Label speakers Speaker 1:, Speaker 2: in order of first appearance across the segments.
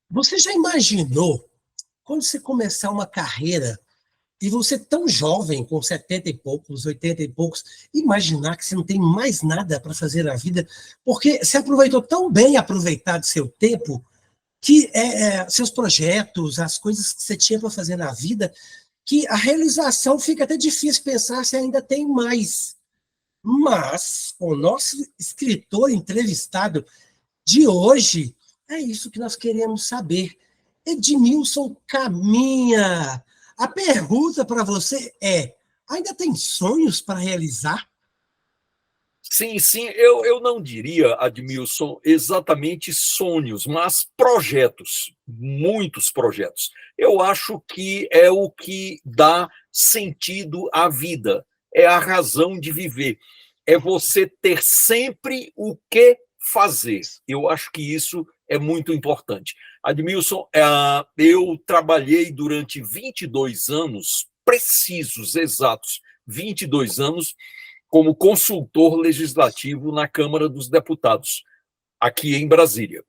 Speaker 1: Você já imaginou quando você começar uma carreira e você tão jovem, com 70 e poucos, 80 e poucos, imaginar que você não tem mais nada para fazer na vida, porque você aproveitou tão bem aproveitar do seu tempo que seus projetos, as coisas que você tinha para fazer na vida, que a realização fica até difícil pensar se ainda tem mais. Mas o nosso escritor entrevistado de hoje é isso que nós queremos saber. Edmilson Caminha. A pergunta para você é: ainda tem sonhos para realizar?
Speaker 2: Sim, sim, eu não diria, Admilson, exatamente sonhos, mas projetos, muitos projetos. Eu acho que é o que dá sentido à vida, é a razão de viver, é você ter sempre o que fazer. Eu acho que isso é muito importante. Admilson, eu trabalhei durante 22 anos, precisos, exatos, 22 anos, como consultor legislativo na Câmara dos Deputados, aqui em Brasília.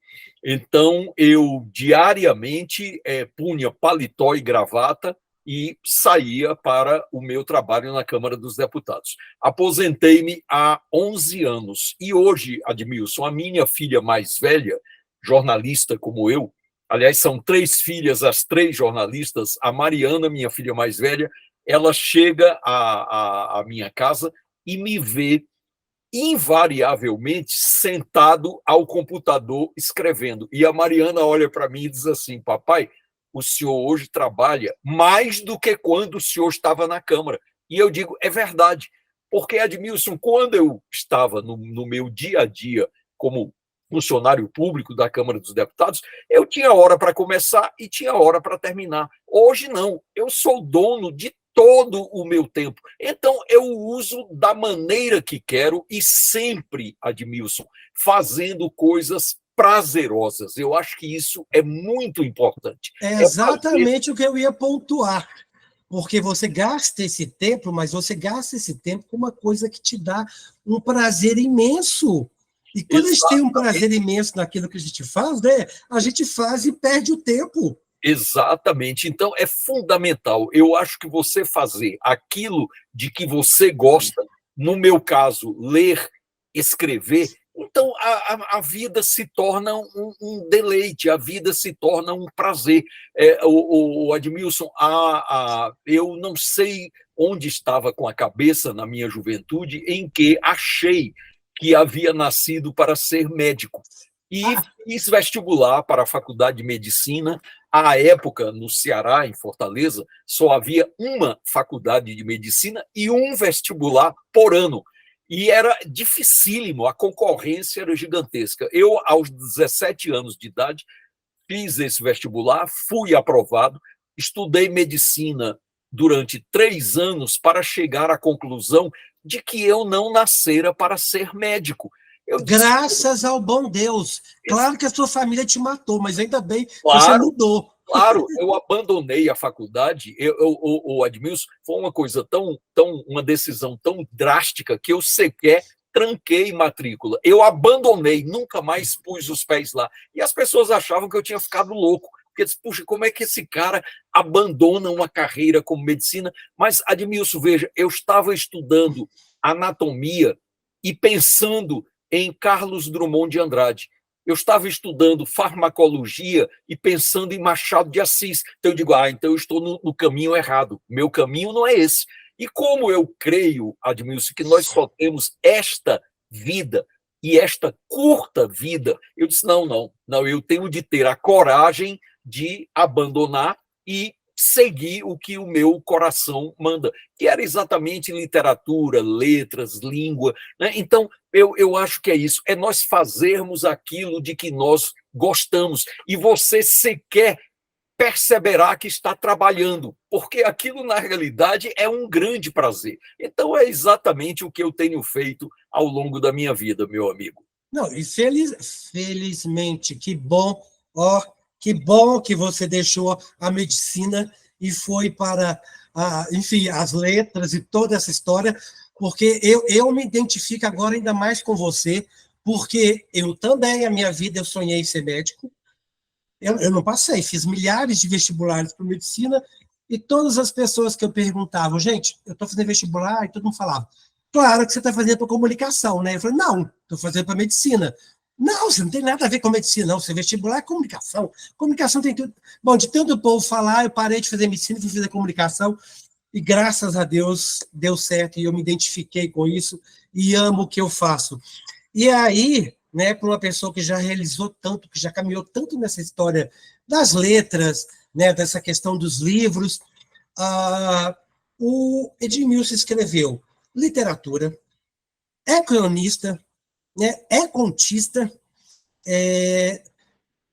Speaker 2: Então, eu diariamente punha paletó e gravata e saía para o meu trabalho na Câmara dos Deputados. Aposentei-me há 11 anos. E hoje, Admilson, a minha filha mais velha, jornalista como eu, aliás, são 3 filhas, as 3 jornalistas, a Mariana, minha filha mais velha, ela chega à minha casa e me vê invariavelmente sentado ao computador escrevendo. E a Mariana olha para mim e diz assim: papai, o senhor hoje trabalha mais do que quando o senhor estava na Câmara. E eu digo: é verdade, porque, Admilson, quando eu estava no meu dia a dia como funcionário público da Câmara dos Deputados, eu tinha hora para começar e tinha hora para terminar. Hoje não, eu sou dono de todo o meu tempo. Então, eu uso da maneira que quero e sempre, Admilson, fazendo coisas prazerosas. Eu acho que isso é muito importante.
Speaker 1: É
Speaker 2: É fazer.
Speaker 1: exatamente o que eu ia pontuar. Porque você gasta esse tempo, mas você gasta esse tempo com uma coisa que te dá um prazer imenso. E quando a gente tem um prazer
Speaker 2: Exatamente.
Speaker 1: imenso naquilo que a gente faz, né, a gente faz e perde o tempo.
Speaker 2: Exatamente. Então, é fundamental. Eu acho que você fazer aquilo de que você gosta, no meu caso, ler, escrever, então a vida se torna um deleite, a vida se torna um prazer. O Admilson, eu não sei onde estava com a cabeça na minha juventude em que achei que havia nascido para ser médico. E
Speaker 1: Ah,
Speaker 2: fiz vestibular para a Faculdade de Medicina. À época, no Ceará, em Fortaleza, só havia uma faculdade de medicina e um vestibular por ano. E era dificílimo, a concorrência era gigantesca. Eu, aos 17 anos de idade, fiz esse vestibular, fui aprovado, estudei medicina durante 3 anos para chegar à conclusão de que eu não nascera para ser médico. Eu disse:
Speaker 1: graças ao bom Deus. Claro que a sua família te matou, mas ainda bem que você
Speaker 2: claro,
Speaker 1: mudou.
Speaker 2: claro, eu abandonei a faculdade. O Admilson, foi uma coisa uma decisão tão drástica que eu sequer tranquei matrícula. Eu abandonei, nunca mais pus os pés lá. E as pessoas achavam que eu tinha ficado louco. Porque, puxa, como é que esse cara abandona uma carreira como medicina? Mas, Admilson, veja, eu estava estudando anatomia e pensando em Carlos Drummond de Andrade. Eu estava estudando farmacologia e pensando em Machado de Assis. Então eu digo: então eu estou no caminho errado. Meu caminho não é esse. E como eu creio, Admilson, que nós só temos esta vida e esta curta vida, eu disse: não, não, não, eu tenho de ter a coragem de abandonar e seguir o que o meu coração manda, que era exatamente literatura, letras, língua, né? Então, eu acho que é isso, é nós fazermos aquilo de que nós gostamos, e você sequer perceberá que está trabalhando, porque aquilo, na realidade, é um grande prazer. Então, é exatamente o que eu tenho feito ao longo da minha vida, meu amigo.
Speaker 1: Não, e felizmente, que bom, ó, que bom que você deixou a medicina e foi para, enfim, as letras e toda essa história, porque eu me identifico agora ainda mais com você, porque eu também, a minha vida, eu sonhei em ser médico, Eu não passei, fiz milhares de vestibulares para medicina e todas as pessoas que eu perguntava, gente, eu estou fazendo vestibular, e todo mundo falava, claro que você está fazendo para comunicação, né? Eu falei, não, estou fazendo para medicina. Não, você não tem nada a ver com medicina, não. Você vestibular é comunicação. Comunicação tem tudo. Bom, de tanto povo falar, eu parei de fazer medicina e fui fazer comunicação. E graças a Deus deu certo e eu me identifiquei com isso e amo o que eu faço. E aí, né, para uma pessoa que já realizou tanto, que já caminhou tanto nessa história das letras, né, dessa questão dos livros, o Edmilson escreveu literatura, é cronista, né, é contista,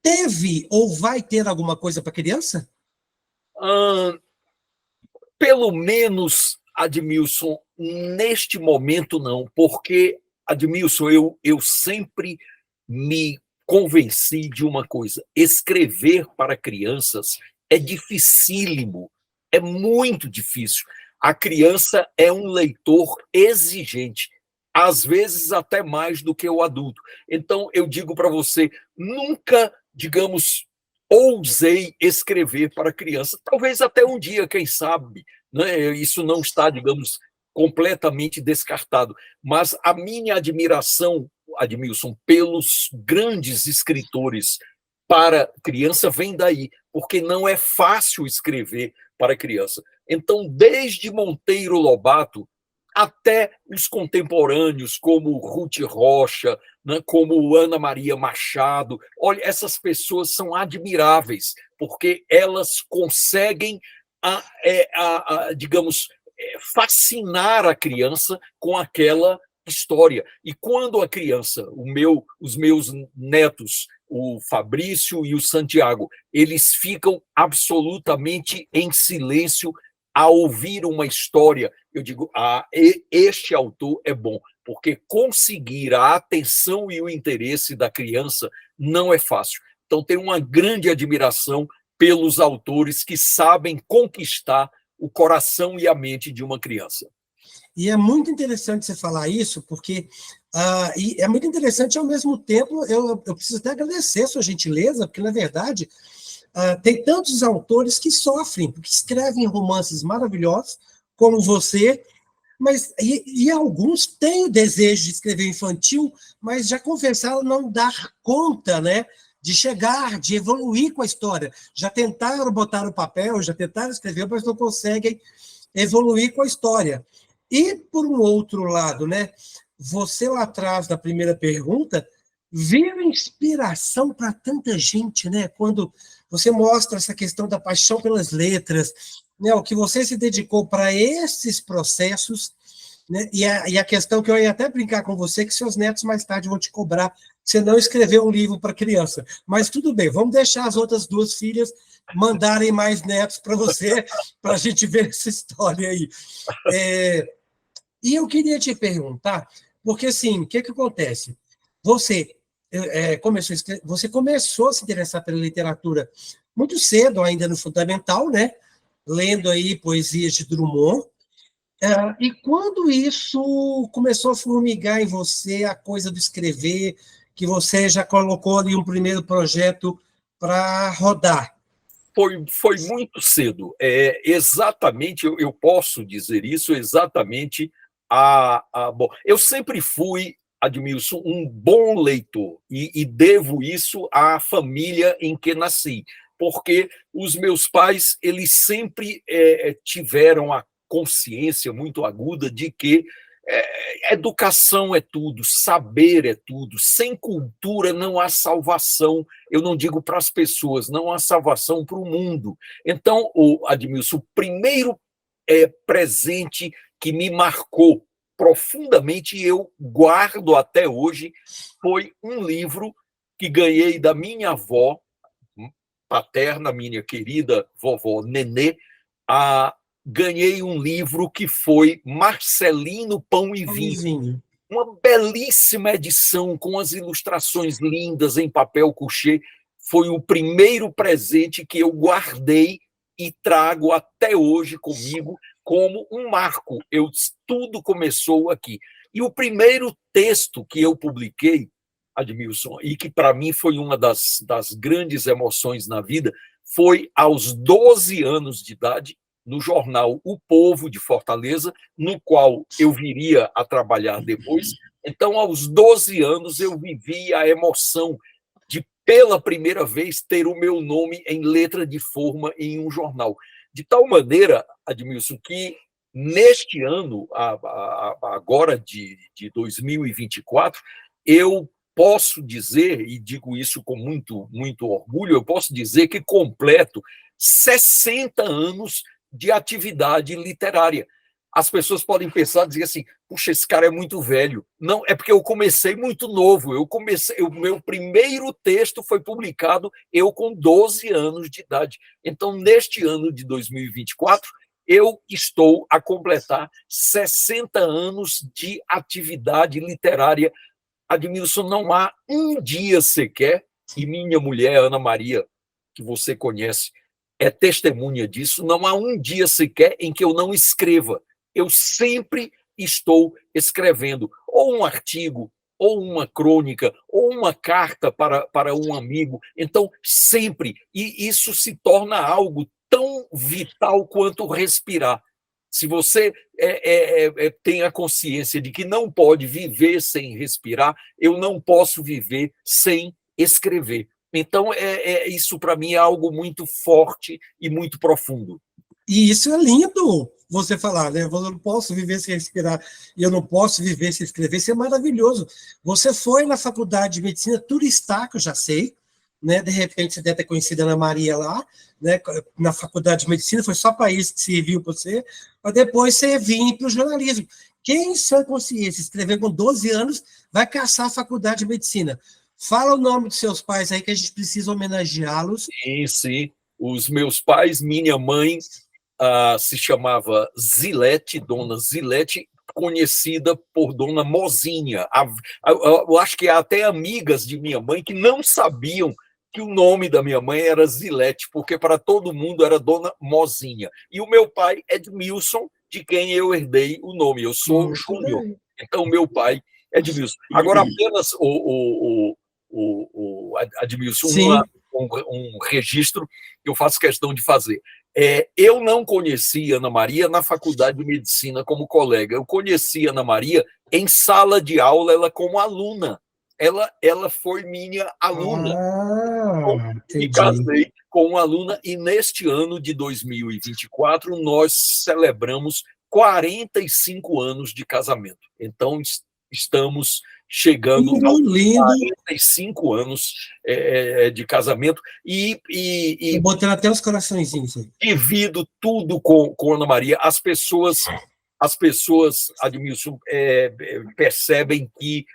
Speaker 1: teve ou vai ter alguma coisa para criança?
Speaker 2: Pelo menos, Admilson, neste momento não, porque, Admilson, eu sempre me convenci de uma coisa: escrever para crianças é dificílimo, é muito difícil. A criança é um leitor exigente, às vezes até mais do que o adulto. Então, eu digo para você, nunca, digamos, ousei escrever para criança. Talvez até um dia, quem sabe, né? Isso não está, digamos, completamente descartado. Mas a minha admiração, Admilson, pelos grandes escritores para criança vem daí, porque não é fácil escrever para criança. Então, desde Monteiro Lobato até os contemporâneos, como Ruth Rocha, né, como Ana Maria Machado. Olha, essas pessoas são admiráveis, porque elas conseguem, digamos, fascinar a criança com aquela história. E quando a criança, os meus netos, o Fabrício e o Santiago, eles ficam absolutamente em silêncio a ouvir uma história, eu digo, este autor é bom, porque conseguir a atenção e o interesse da criança não é fácil. Então, tenho uma grande admiração pelos autores que sabem conquistar o coração e a mente de uma criança.
Speaker 1: E é muito interessante você falar isso, porque e é muito interessante, ao mesmo tempo, eu preciso até agradecer a sua gentileza, porque, na verdade, tem tantos autores que sofrem, porque escrevem romances maravilhosos, como você, mas e alguns têm o desejo de escrever infantil, mas já confessaram não dar conta, né, de chegar, de evoluir com a história. Já tentaram botar no papel, já tentaram escrever, mas não conseguem evoluir com a história. E, por um outro lado, né, você lá atrás, na primeira pergunta, viu inspiração para tanta gente, né? Quando você mostra essa questão da paixão pelas letras, né? O que você se dedicou para esses processos, né? E a questão que eu ia até brincar com você, que seus netos mais tarde vão te cobrar que você não escreveu um livro para criança. Mas tudo bem, vamos deixar as outras duas filhas mandarem mais netos para você, para a gente ver essa história aí. E eu queria te perguntar, porque assim, o que acontece? Você você começou a se interessar pela literatura muito cedo, ainda no fundamental, né? Lendo aí poesias de Drummond. E quando isso começou a formigar em você, a coisa do escrever, que você já colocou ali um primeiro projeto para rodar?
Speaker 2: Foi muito cedo. Exatamente, eu posso dizer isso exatamente. Bom, eu sempre fui, Admilson, um bom leitor e devo isso à família em que nasci, porque os meus pais eles sempre tiveram a consciência muito aguda de que educação é tudo, saber é tudo, sem cultura não há salvação. Eu não digo para as pessoas, não há salvação para o mundo. Então, Admilson, o primeiro presente que me marcou profundamente e eu guardo até hoje foi um livro que ganhei da minha avó paterna, minha querida vovó Nenê. Ganhei um livro que foi Marcelino Pão e Vinho, uma belíssima edição com as ilustrações lindas em papel couché. Foi o primeiro presente que eu guardei e trago até hoje comigo como um marco. Tudo começou aqui. E o primeiro texto que eu publiquei Admilson, e que para mim foi uma das grandes emoções na vida, foi aos 12 anos de idade, no jornal O Povo de Fortaleza, no qual eu viria a trabalhar depois. Então, aos 12 anos, eu vivi a emoção de, pela primeira vez, ter o meu nome em letra de forma em um jornal. De tal maneira, Admilson, que neste ano, agora de 2024, eu posso dizer, e digo isso com muito, muito orgulho, eu posso dizer que completo 60 anos de atividade literária. As pessoas podem pensar, dizer assim, puxa, esse cara é muito velho. Não, é porque eu comecei muito novo. O meu primeiro texto foi publicado eu com 12 anos de idade. Então, neste ano de 2024, eu estou a completar 60 anos de atividade literária. Admilson, não há um dia sequer, e minha mulher, Ana Maria, que você conhece, é testemunha disso, não há um dia sequer em que eu não escreva. Eu sempre estou escrevendo, ou um artigo, ou uma crônica, ou uma carta para um amigo. Então, sempre. E isso se torna algo tão vital quanto respirar. Se você tem a consciência de que não pode viver sem respirar, eu não posso viver sem escrever. Então, isso para mim é algo muito forte e muito profundo.
Speaker 1: E isso é lindo, você falar, né? Eu não posso viver sem respirar e eu não posso viver sem escrever, isso é maravilhoso. Você foi na faculdade de medicina turistar, que eu já sei, né? De repente você deve ter conhecido a Ana Maria lá, né? Na faculdade de medicina, foi só para isso que serviu para você, mas depois você vinha para o jornalismo. Quem, em sua consciência, escrever com 12 anos, vai caçar a faculdade de medicina? Fala o nome dos seus pais aí, que a gente precisa homenageá-los.
Speaker 2: Sim, sim. Os meus pais, minha mãe se chamava Zilete, Dona Zilete, conhecida por Dona Mozinha. Eu acho que há até amigas de minha mãe que não sabiam que o nome da minha mãe era Zilete, porque para todo mundo era Dona Mozinha. E o meu pai é Edmilson, de quem eu herdei o nome. Eu sou Júnior. Então, meu pai é Edmilson. Agora, apenas Admilson, um registro que eu faço questão de fazer. Eu não conheci Ana Maria na faculdade de medicina como colega. Eu conheci Ana Maria em sala de aula, ela como aluna. Ela foi minha aluna. Me casei com uma aluna e neste ano de 2024 nós celebramos 45 anos de casamento. Então, estamos chegando aos 45 anos de casamento e
Speaker 1: botando até os coraçõezinhos.
Speaker 2: Divido tudo com Ana Maria. As pessoas, Admilson, percebem que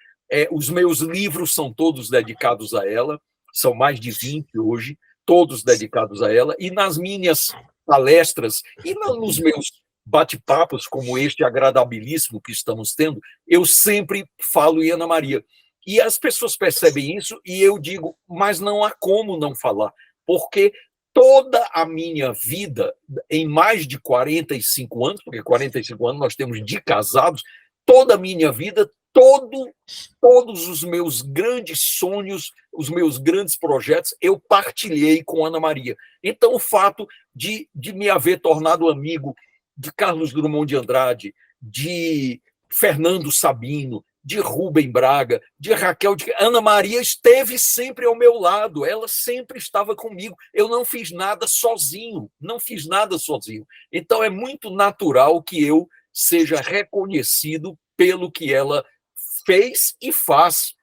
Speaker 2: os meus livros são todos dedicados a ela, são mais de 20 hoje, todos dedicados a ela, e nas minhas palestras e nos meus bate-papos, como este agradabilíssimo que estamos tendo, eu sempre falo em Ana Maria. E as pessoas percebem isso e eu digo, mas não há como não falar, porque toda a minha vida, em mais de 45 anos, porque 45 anos nós temos de casados, toda a minha vida, todos os meus grandes sonhos, os meus grandes projetos, eu partilhei com Ana Maria. Então, o fato de me haver tornado amigo de Carlos Drummond de Andrade, de Fernando Sabino, de Rubem Braga, de Raquel, Ana Maria esteve sempre ao meu lado, ela sempre estava comigo. Eu não fiz nada sozinho, Então, é muito natural que eu seja reconhecido pelo que ela fez e faz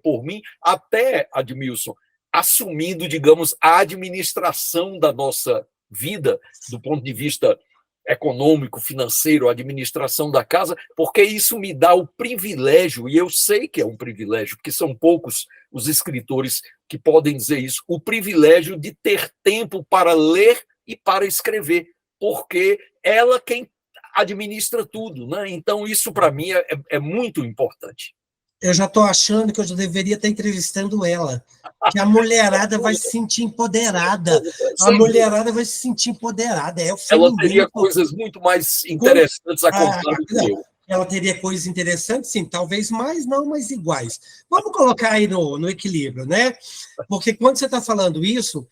Speaker 2: por mim, até, Admilson, assumindo, digamos, a administração da nossa vida, do ponto de vista econômico, financeiro, a administração da casa, porque isso me dá o privilégio, e eu sei que é um privilégio, porque são poucos os escritores que podem dizer isso, o privilégio de ter tempo para ler e para escrever, porque ela quem administra tudo, né? Então, isso para mim é muito importante.
Speaker 1: Eu já estou achando que eu já deveria estar entrevistando ela, que a mulherada vai se sentir empoderada. A mulherada vai se sentir empoderada.
Speaker 2: Ela teria coisas muito mais interessantes a contar do que eu.
Speaker 1: ela teria coisas interessantes, sim, talvez mais, não, mas iguais. Vamos colocar aí no equilíbrio, né? Porque quando você está falando isso,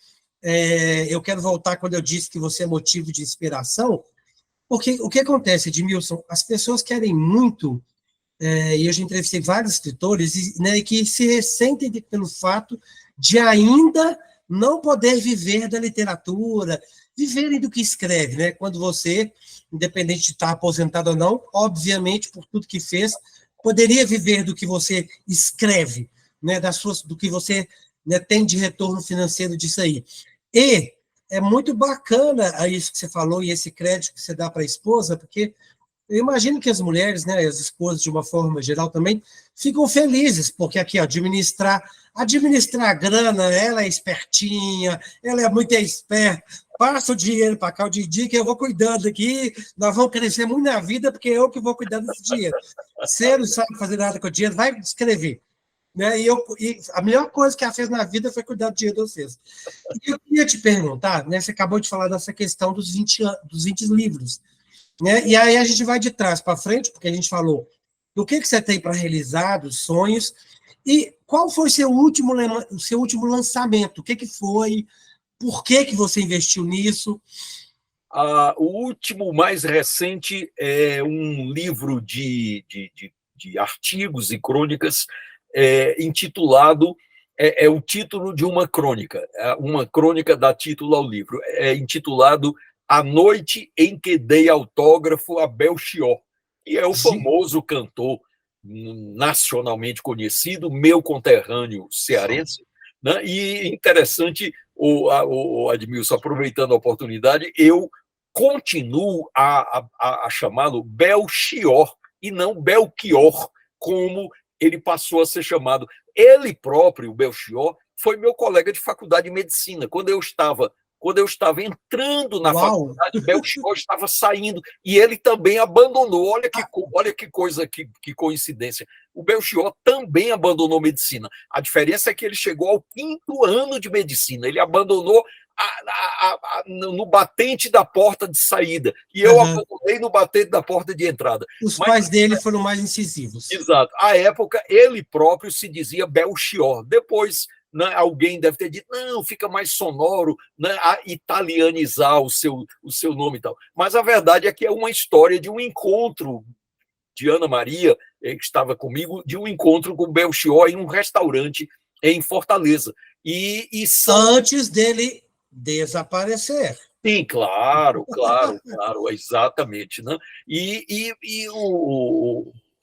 Speaker 1: eu quero voltar quando eu disse que você é motivo de inspiração, porque o que acontece, Edmilson, as pessoas querem muito, e eu já entrevistei vários escritores, né, que se ressentem pelo fato de ainda não poder viver da literatura, viverem do que escreve, né? Quando você, independente de estar aposentado ou não, obviamente, por tudo que fez, poderia viver do que você escreve, né? Do que você, né, tem de retorno financeiro disso aí. E é muito bacana isso que você falou e esse crédito que você dá para a esposa, porque eu imagino que as mulheres, né, as esposas de uma forma geral também, ficam felizes, porque aqui, ó, administrar a grana, ela é espertinha, ela é muito esperta, passa o dinheiro para cá, o dia que eu vou cuidando aqui, nós vamos crescer muito na vida, porque eu que vou cuidar desse dinheiro. Você não sabe fazer nada com o dinheiro, vai escrever. Né? E a melhor coisa que ela fez na vida foi cuidar do dinheiro de vocês. E eu queria te perguntar, né, você acabou de falar dessa questão dos 20 livros, né? E aí a gente vai de trás para frente, porque a gente falou do que você tem para realizar, dos sonhos, e qual foi o seu último lançamento? O que foi? Por que você investiu nisso?
Speaker 2: O último, mais recente, é um livro de artigos e crônicas intitulado, é o título de uma crônica dá título ao livro, é intitulado A Noite em que Dei Autógrafo a Belchior, que é o famoso cantor nacionalmente conhecido, meu conterrâneo cearense, né? E interessante, o Admilson, aproveitando a oportunidade, eu continuo a chamá-lo Belchior e não Belchior, como ele passou a ser chamado. Ele próprio, o Belchior, foi meu colega de faculdade de medicina. Quando eu estava entrando na faculdade, Belchior estava saindo e ele também abandonou. Olha que coisa, que coincidência. O Belchior também abandonou medicina. A diferença é que ele chegou ao 5º ano de medicina. Ele abandonou no batente da porta de saída. E eu abandonei no batente da porta de entrada.
Speaker 1: Os pais dele foram mais incisivos.
Speaker 2: Exato. À época, ele próprio se dizia Belchior. Depois, né, alguém deve ter dito, não, fica mais sonoro, né, a italianizar o seu nome e tal. Mas a verdade é que é uma história de um encontro de Ana Maria, que estava comigo, de um encontro com Belchior em um restaurante em Fortaleza.
Speaker 1: Antes dele desaparecer.
Speaker 2: Sim, claro, exatamente. Né?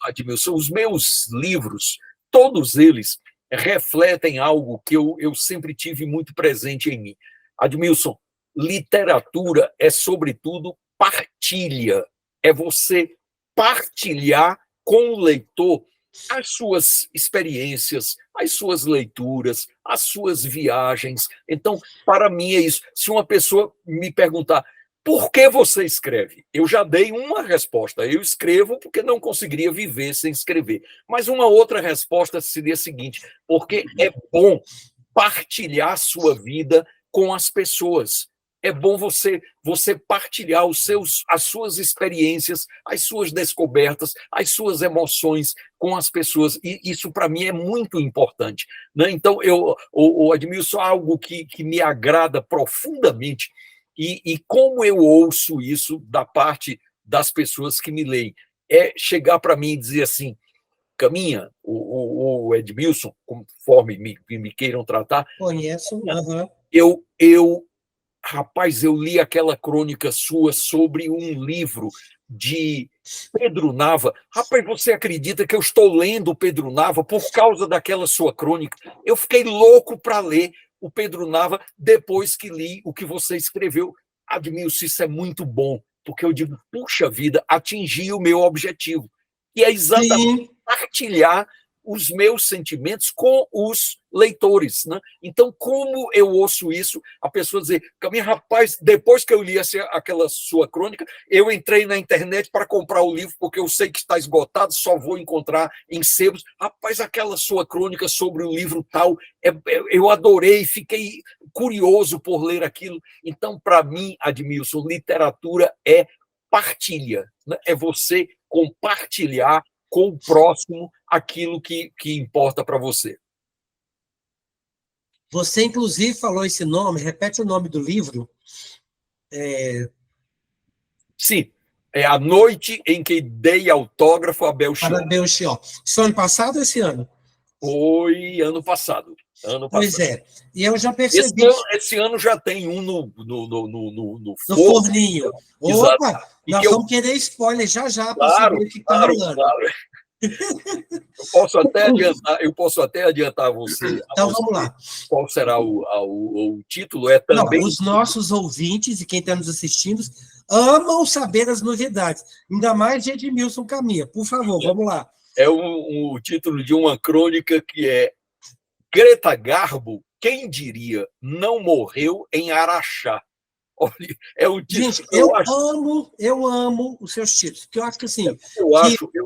Speaker 2: Admilson, os meus livros, todos eles refletem algo que eu sempre tive muito presente em mim. Admilson, literatura é, sobretudo, partilha. É você partilhar com o leitor as suas experiências, as suas leituras, as suas viagens. Então, para mim é isso. Se uma pessoa me perguntar por que você escreve, eu já dei uma resposta. Eu escrevo porque não conseguiria viver sem escrever. Mas uma outra resposta seria a seguinte: porque é bom partilhar sua vida com as pessoas. É bom você partilhar as suas experiências, as suas descobertas, as suas emoções com as pessoas. E isso, para mim, é muito importante. Né? Então, o Admilson, algo que me agrada profundamente, e como eu ouço isso da parte das pessoas que me leem, é chegar para mim e dizer assim, Caminha, o Edmilson, conforme me queiram tratar.
Speaker 1: Conheço.
Speaker 2: Rapaz, eu li aquela crônica sua sobre um livro de Pedro Nava. Rapaz, você acredita que eu estou lendo o Pedro Nava por causa daquela sua crônica? Eu fiquei louco para ler o Pedro Nava depois que li o que você escreveu. Admilson, isso é muito bom, porque eu digo, puxa vida, atingi o meu objetivo. E é exatamente partilhar os meus sentimentos com os leitores. Né? Então, como eu ouço isso, a pessoa dizer, Caminha, rapaz, depois que eu li aquela sua crônica, eu entrei na internet para comprar o livro, porque eu sei que está esgotado, só vou encontrar em sebos. Rapaz, aquela sua crônica sobre o livro tal, eu adorei, fiquei curioso por ler aquilo. Então, para mim, Admilson, literatura é partilha, né? É você compartilhar com o próximo aquilo que importa para você.
Speaker 1: Você, inclusive, falou esse nome, repete o nome do livro.
Speaker 2: Sim, é A Noite em que Dei Autógrafo a Belchior.
Speaker 1: Para Belchior. Isso ano passado ou esse ano?
Speaker 2: Foi ano passado.
Speaker 1: Pois é. E eu já percebi.
Speaker 2: Esse ano já tem um no
Speaker 1: no forninho.
Speaker 2: Exato.
Speaker 1: Opa, nós vamos querer spoiler já para saber o que está rolando.
Speaker 2: Claro. Eu posso até adiantar a você.
Speaker 1: Então vamos lá.
Speaker 2: Qual será o título? É também.
Speaker 1: Não, os nossos ouvintes e quem está nos assistindo amam saber as novidades. Ainda mais de Edmilson Caminha. Por favor, vamos lá.
Speaker 2: É o título de uma crônica que é Greta Garbo, quem diria, não morreu em Araxá. Olha, é o título.
Speaker 1: Gente, eu amo os seus títulos, porque eu acho que assim,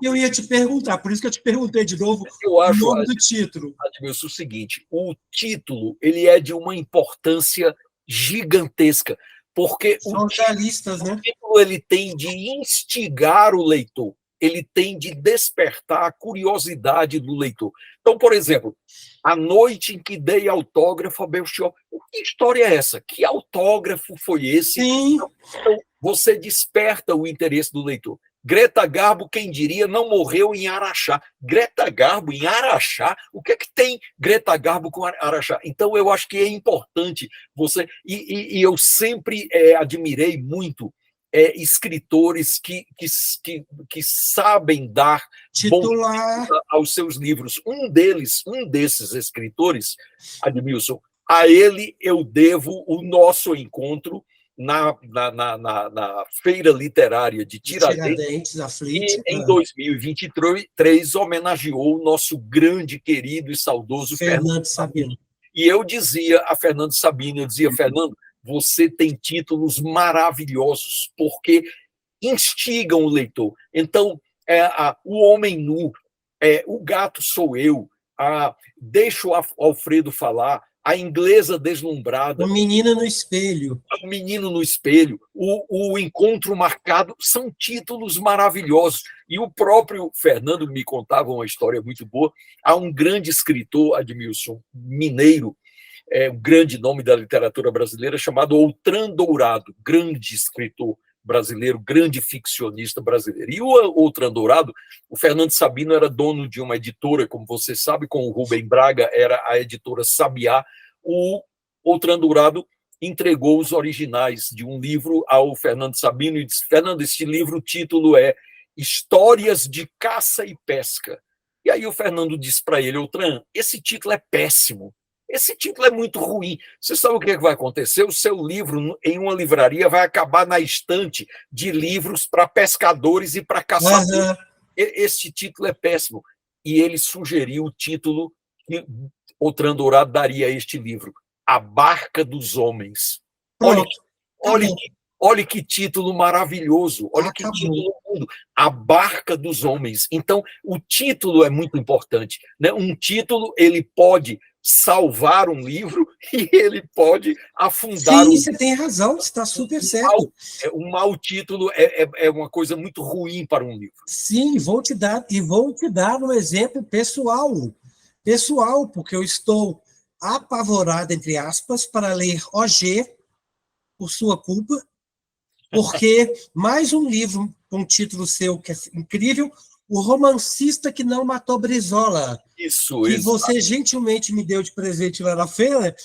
Speaker 1: eu ia te perguntar, por isso que eu te perguntei de novo o nome do título.
Speaker 2: Admilson, o seguinte, o título ele é de uma importância gigantesca, porque
Speaker 1: São jornalistas, né?
Speaker 2: O título ele tem de instigar o leitor, ele tem de despertar a curiosidade do leitor. Então, por exemplo, A Noite em que Dei Autógrafo a Belchior. Que história é essa? Que autógrafo foi esse?
Speaker 1: Sim.
Speaker 2: Então, você desperta o interesse do leitor. Greta Garbo, quem diria, não morreu em Araxá. Greta Garbo em Araxá? O que é que tem Greta Garbo com Araxá? Então, eu acho que é importante você... E eu sempre admirei muito escritores que sabem dar
Speaker 1: titular
Speaker 2: aos seus livros. Um desses escritores, Admilson, a ele eu devo o nosso encontro na Feira Literária de Tiradentes, e em 2023 homenageou o nosso grande, querido e saudoso
Speaker 1: Fernando Sabino.
Speaker 2: E eu dizia a Fernando Sabino, Fernando, você tem títulos maravilhosos, porque instigam o leitor. Então, O Homem Nu, O Gato Sou Eu, Deixa o Alfredo Falar, A Inglesa Deslumbrada,
Speaker 1: O Menino no Espelho,
Speaker 2: O Menino no Espelho, o Encontro Marcado, são títulos maravilhosos. E o próprio Fernando me contava uma história muito boa. Há um grande escritor, Admilson, mineiro, um grande nome da literatura brasileira, chamado Outran Dourado, grande escritor brasileiro, grande ficcionista brasileiro. E o Outran Dourado, o Fernando Sabino era dono de uma editora, como você sabe, com o Rubem Braga, era a editora Sabiá. O Outran Dourado entregou os originais de um livro ao Fernando Sabino e disse: Fernando, este livro, o título é Histórias de Caça e Pesca. E aí o Fernando disse para ele: Outran, esse título é péssimo. Esse título é muito ruim. Você sabe o que vai acontecer? O seu livro, em uma livraria, vai acabar na estante de livros para pescadores e para caçadores. Esse título é péssimo. E ele sugeriu o título que Outran Dourado daria a este livro: A Barca dos Homens. Olha que título maravilhoso. Olha que título lindo. A Barca dos Homens. Então, o título é muito importante, né? Um título, ele pode salvar um livro e ele pode afundar.
Speaker 1: Sim, você tem razão, você está super certo.
Speaker 2: Um mau título é uma coisa muito ruim para um livro.
Speaker 1: Sim, vou te dar um exemplo pessoal, porque eu estou apavorado, entre aspas, para ler OG, por sua culpa, porque mais um livro com um título seu que é incrível, O Romancista que Não Matou Brizola.
Speaker 2: Isso,
Speaker 1: que você gentilmente me deu de presente lá na feira,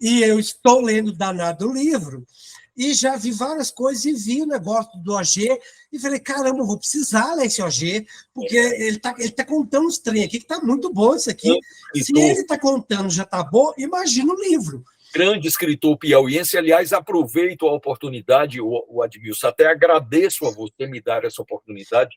Speaker 1: e eu estou lendo danado o livro, e já vi várias coisas, e vi o negócio do OG, e falei, caramba, eu vou precisar ler esse OG, porque ele tá contando uns trem aqui, que está muito bom isso aqui. Se ele está contando já está bom, imagina o livro.
Speaker 2: Grande escritor piauiense, aliás, aproveito a oportunidade, o Admilson, até agradeço a você me dar essa oportunidade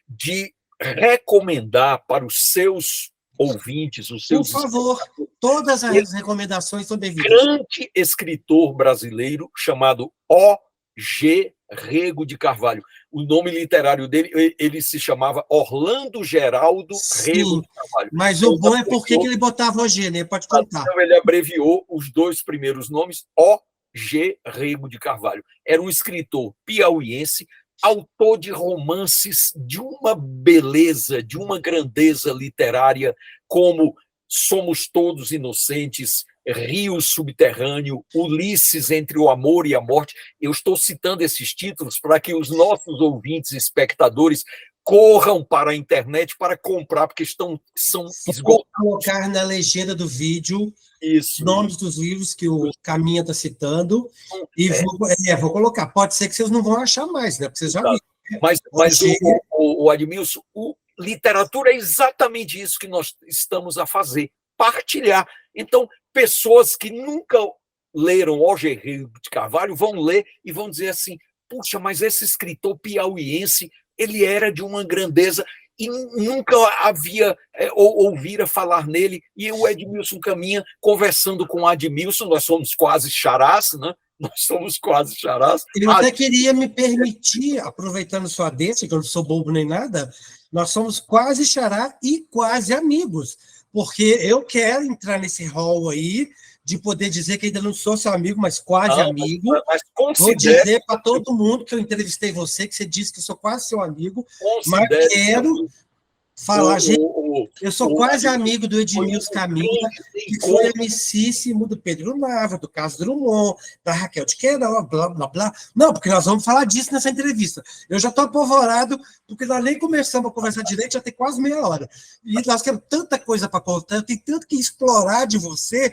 Speaker 2: de recomendar para os seus ouvintes, os seus...
Speaker 1: Por favor, todas as recomendações são devidas.
Speaker 2: Grande escritor brasileiro chamado O.G. Rego de Carvalho. O nome literário dele, ele se chamava Orlando Geraldo Rego de Carvalho.
Speaker 1: Mas o bom é porque ele botava OG, né? Pode contar.
Speaker 2: Então, ele abreviou os dois primeiros nomes, O.G. Rego de Carvalho. Era um escritor piauiense, autor de romances de uma beleza, de uma grandeza literária, como Somos Todos Inocentes, Rio Subterrâneo, Ulisses Entre o Amor e a Morte. Eu estou citando esses títulos para que os nossos ouvintes e espectadores corram para a internet para comprar, porque são
Speaker 1: esgotados. Vou colocar na legenda do vídeo nomes dos livros que o Caminha está citando, e vou colocar. Pode ser que vocês não vão achar mais, né? Porque vocês já viram.
Speaker 2: Mas o Admilson, literatura é exatamente isso que nós estamos a fazer, partilhar. Então, pessoas que nunca leram Roger Rio de Carvalho vão ler e vão dizer assim, puxa, mas esse escritor piauiense, ele era de uma grandeza e nunca havia ouvira falar nele. E o Edmilson Caminha, conversando com o Admilson, nós somos quase xarás, né? Nós somos quase xarás.
Speaker 1: Eu até queria me permitir, aproveitando sua deixa, que eu não sou bobo nem nada, nós somos quase xará e quase amigos, porque eu quero entrar nesse rol aí de poder dizer que ainda não sou seu amigo, mas quase amigo.
Speaker 2: Mas
Speaker 1: vou dizer para todo mundo que eu entrevistei você, que você disse que eu sou quase seu amigo, mas quero falar, gente, eu sou quase amigo do Edmilson Caminha, que foi amicíssimo do Pedro Nava, do Carlos Drummond, da Raquel de Queiroz, blá, blá, blá. Não, porque nós vamos falar disso nessa entrevista. Eu já estou apavorado, porque nós nem começamos a conversar direito, já tem quase meia hora. E nós temos tanta coisa para contar, tem tanto que explorar de você,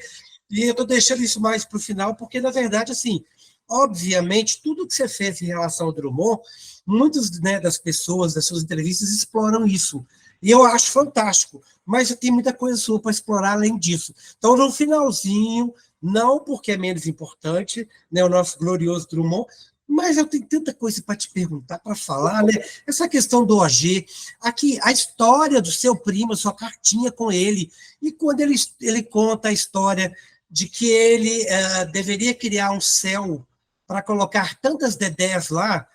Speaker 1: e eu estou deixando isso mais para o final, porque, na verdade, assim, obviamente, tudo que você fez em relação ao Drummond, muitas, né, das pessoas, das suas entrevistas, exploram isso. E eu acho fantástico, mas tem muita coisa sua para explorar além disso. Então, no finalzinho, não porque é menos importante, né, o nosso glorioso Drummond, mas eu tenho tanta coisa para te perguntar, para falar, né? Essa questão do OG, aqui, a história do seu primo, a sua cartinha com ele, e quando ele conta a história de que ele deveria criar um céu para colocar tantas dedés lá,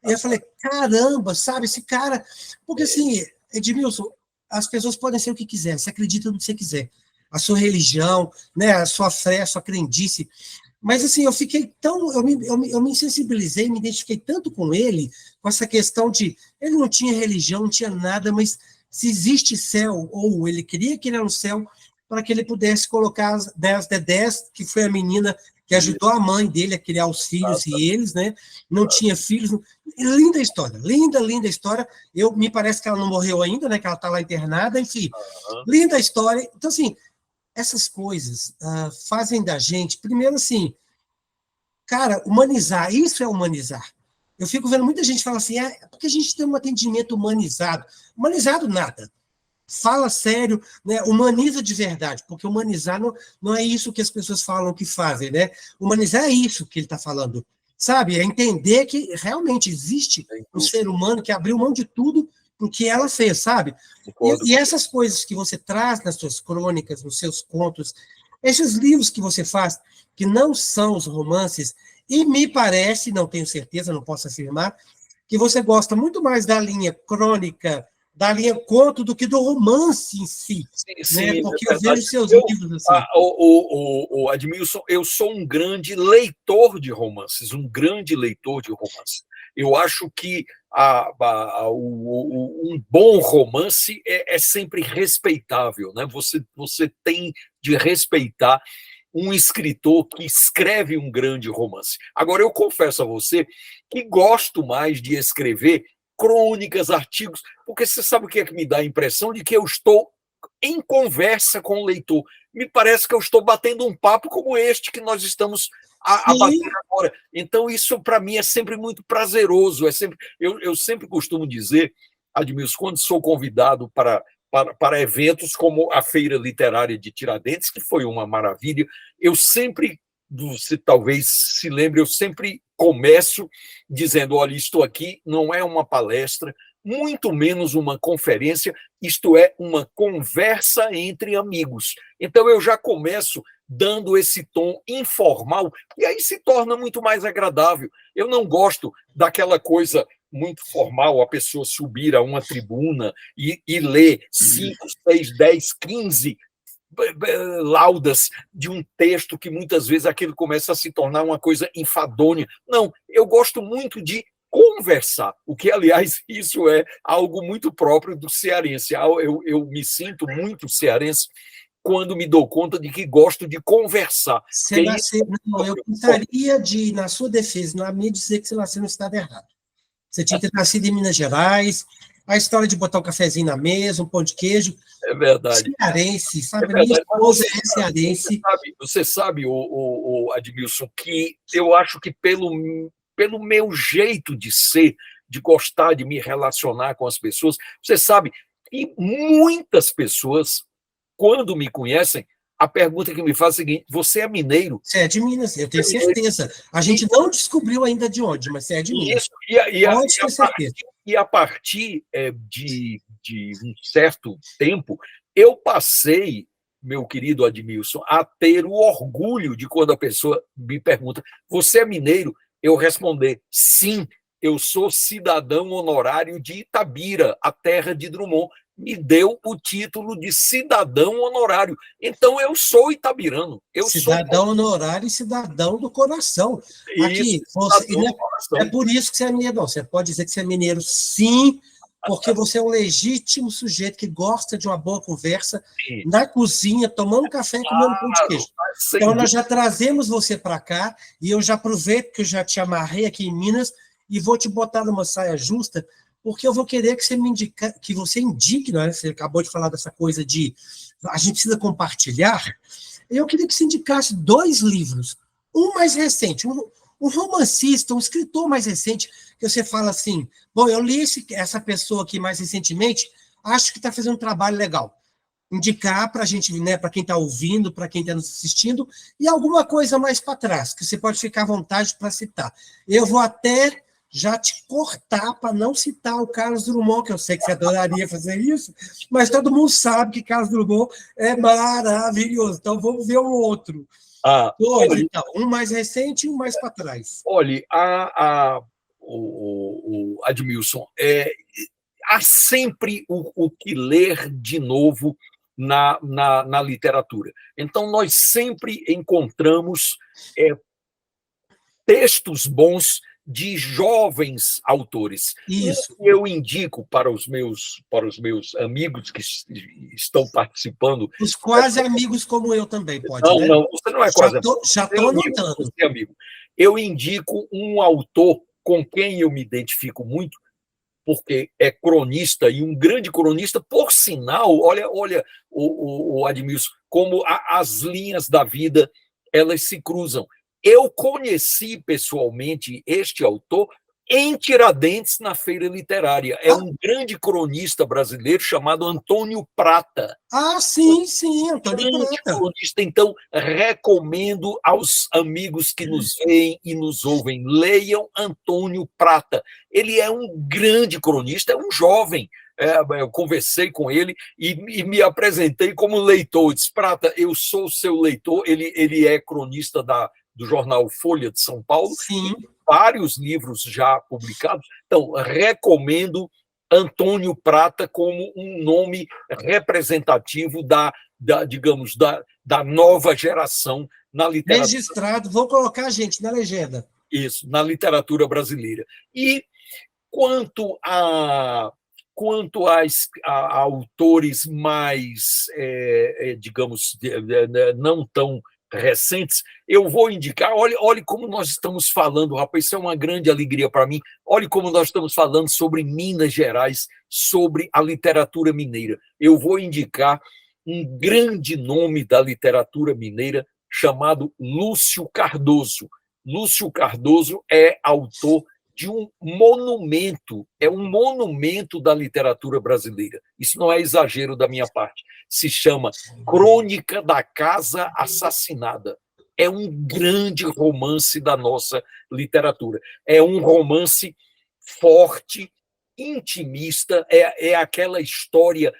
Speaker 1: eu falei, caramba, sabe, esse cara... Porque, assim, Edmilson, as pessoas podem ser o que quiser, você acredita no que você quiser, a sua religião, né, a sua fé, a sua crendice, mas assim, eu fiquei tão, eu me sensibilizei, me identifiquei tanto com ele, com essa questão de, ele não tinha religião, não tinha nada, mas se existe céu, ou ele queria criar um céu, para que ele pudesse colocar as 10, que foi a menina que ajudou a mãe dele a criar os filhos, e eles, né, não tinha filhos. Linda história, linda história. Me parece que ela não morreu ainda, né, que ela está lá internada, enfim. Linda história. Então, assim, essas coisas fazem da gente, primeiro, assim, cara, humanizar, isso é humanizar. Eu fico vendo muita gente falar assim, porque a gente tem um atendimento humanizado. Humanizado, nada. Fala sério, né? Humaniza de verdade, porque humanizar não é isso que as pessoas falam que fazem, né? Humanizar é isso que ele está falando, sabe? É entender que realmente existe um ser humano que abriu mão de tudo porque ela fez, sabe? E essas coisas que você traz nas suas crônicas, nos seus contos, esses livros que você faz, que não são os romances, e me parece, não tenho certeza, não posso afirmar, que você gosta muito mais da linha crônica, da linha conto do que do romance em si.
Speaker 2: Sim,
Speaker 1: né? Porque eu vejo seus livros assim.
Speaker 2: Admilson, eu sou um grande leitor de romances, um grande leitor de romances. Eu acho que um bom romance é sempre respeitável, né? Você tem de respeitar um escritor que escreve um grande romance. Agora, eu confesso a você que gosto mais de escrever crônicas, artigos, porque você sabe o que é que me dá a impressão de que eu estou em conversa com o leitor. Me parece que eu estou batendo um papo como este que nós estamos a bater agora. Então, isso para mim é sempre muito prazeroso. Eu sempre costumo dizer, Admilson, quando sou convidado para eventos como a Feira Literária de Tiradentes, que foi uma maravilha, eu sempre, você talvez se lembre, eu sempre começo dizendo, olha, isto aqui não é uma palestra, muito menos uma conferência, isto é uma conversa entre amigos. Então, eu já começo dando esse tom informal, e aí se torna muito mais agradável. Eu não gosto daquela coisa muito formal, a pessoa subir a uma tribuna e ler 5, 6, 10, 15 laudas de um texto que muitas vezes aquilo começa a se tornar uma coisa enfadonha. Não, eu gosto muito de conversar, o que, aliás, isso é algo muito próprio do cearense. Eu me sinto muito cearense quando me dou conta de que gosto de conversar.
Speaker 1: Você nasceu. Não, eu gostaria de, na sua defesa, na minha, dizer que você nasceu no estado errado. Você tinha que ter nascido em Minas Gerais, a história de botar um cafezinho na mesa, um pão de queijo.
Speaker 2: É verdade.
Speaker 1: Cearense, sabe?
Speaker 2: É verdade.
Speaker 1: Minha esposa é cearense.
Speaker 2: Você sabe, o Admilson, que eu acho que pelo meu jeito de ser, de gostar de me relacionar com as pessoas, você sabe que muitas pessoas, quando me conhecem, a pergunta que me faz é a seguinte: você é mineiro?
Speaker 1: Você é de Minas, eu tenho certeza. A gente não descobriu ainda de onde, mas você é de Minas.
Speaker 2: Isso,
Speaker 1: Pode ter certeza.
Speaker 2: E a partir de um certo tempo, eu passei, meu querido Admilson, a ter o orgulho de, quando a pessoa me pergunta: você é mineiro? Eu responder: sim, eu sou cidadão honorário de Itabira, a terra de Drummond. Me deu o título de cidadão honorário. Então, eu sou itabirano.
Speaker 1: Cidadão honorário e cidadão do coração. Aqui, é por isso que você é mineiro. Não, você pode dizer que você é mineiro, sim, porque você é um legítimo sujeito que gosta de uma boa conversa, sim, na cozinha, tomando café e comendo pão de queijo. Então, nós já trazemos você para cá, e eu já aproveito que eu já te amarrei aqui em Minas e vou te botar numa saia justa, porque eu vou querer que você indique, né? Você acabou de falar dessa coisa de a gente precisa compartilhar. Eu queria que você indicasse 2 livros. Um mais recente, um romancista, um escritor mais recente, que você fala assim: bom, eu li essa pessoa aqui mais recentemente, acho que está fazendo um trabalho legal. Indicar para a gente, né, para quem está ouvindo, para quem está nos assistindo, e alguma coisa mais para trás, que você pode ficar à vontade para citar. Eu vou até já te cortar para não citar o Carlos Drummond, que eu sei que você adoraria fazer isso, mas todo mundo sabe que Carlos Drummond é maravilhoso. Então, vamos ver o outro. Dois, então, um mais recente e um mais para trás.
Speaker 2: Olha, o Admilson, há sempre o que ler de novo na literatura. Então, nós sempre encontramos textos bons de jovens autores.
Speaker 1: Isso.
Speaker 2: Eu indico para os meus amigos que estão participando.
Speaker 1: Os quase amigos como eu também, pode,
Speaker 2: não,
Speaker 1: né?
Speaker 2: Não, você não é quase amigo.
Speaker 1: Já estou anotando.
Speaker 2: Você é amigo. Eu indico um autor com quem eu me identifico muito, porque é cronista, e um grande cronista, por sinal. Olha o Admilson, como as linhas da vida, elas se cruzam. Eu conheci pessoalmente este autor em Tiradentes, na Feira Literária. É um grande cronista brasileiro chamado Antônio Prata.
Speaker 1: Sim, Antônio Prata.
Speaker 2: Cronista. Então, recomendo aos amigos que nos veem e nos ouvem: leiam Antônio Prata. Ele é um grande cronista, é um jovem. Eu conversei com ele e me apresentei como leitor. Eu disse: Prata, eu sou seu leitor. Ele é cronista do jornal Folha de São Paulo.
Speaker 1: Sim.
Speaker 2: Vários livros já publicados. Então, recomendo Antônio Prata como um nome representativo digamos, da nova geração na literatura.
Speaker 1: Registrado, vou colocar, gente, na legenda.
Speaker 2: Isso, na literatura brasileira. E quanto a autores mais, digamos, não tão recentes, eu vou indicar. Olhe como nós estamos falando, rapaz, isso é uma grande alegria para mim. Olhe como nós estamos falando sobre Minas Gerais, sobre a literatura mineira. Eu vou indicar um grande nome da literatura mineira chamado Lúcio Cardoso. Lúcio Cardoso é autor de um monumento, é um monumento da literatura brasileira. Isso não é exagero da minha parte. Se chama Crônica da Casa Assassinada. É um grande romance da nossa literatura. É um romance forte, intimista, é aquela história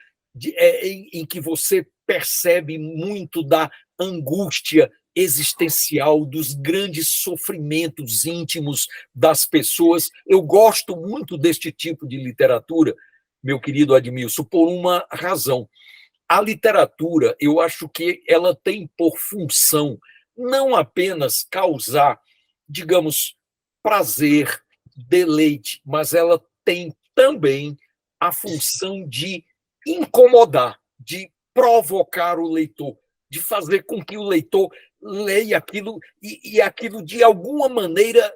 Speaker 2: em que você percebe muito da angústia existencial, dos grandes sofrimentos íntimos das pessoas. Eu gosto muito deste tipo de literatura, meu querido Admilson, por uma razão. A literatura, eu acho que ela tem por função não apenas causar, digamos, prazer, deleite, mas ela tem também a função de incomodar, de provocar o leitor, de fazer com que o leitor leia aquilo e aquilo, de alguma maneira,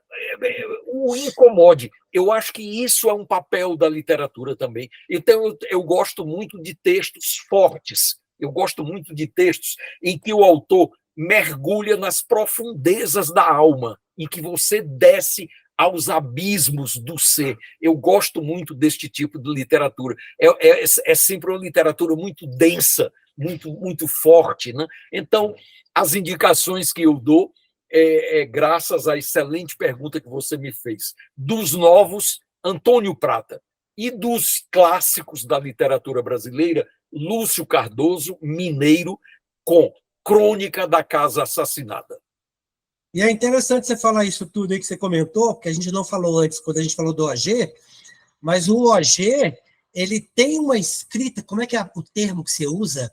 Speaker 2: o incomode. Eu acho que isso é um papel da literatura também. Então, eu gosto muito de textos fortes, eu gosto muito de textos em que o autor mergulha nas profundezas da alma, em que você desce aos abismos do ser. Eu gosto muito deste tipo de literatura. É sempre uma literatura muito densa, muito forte, né? Então, as indicações que eu dou graças à excelente pergunta que você me fez. Dos novos, Antônio Prata. E dos clássicos da literatura brasileira, Lúcio Cardoso, Mineiro, com Crônica da Casa Assassinada.
Speaker 1: E é interessante você falar isso tudo aí que você comentou, porque a gente não falou antes, quando a gente falou do OG, mas o OG, ele tem uma escrita, como é que é o termo que você usa?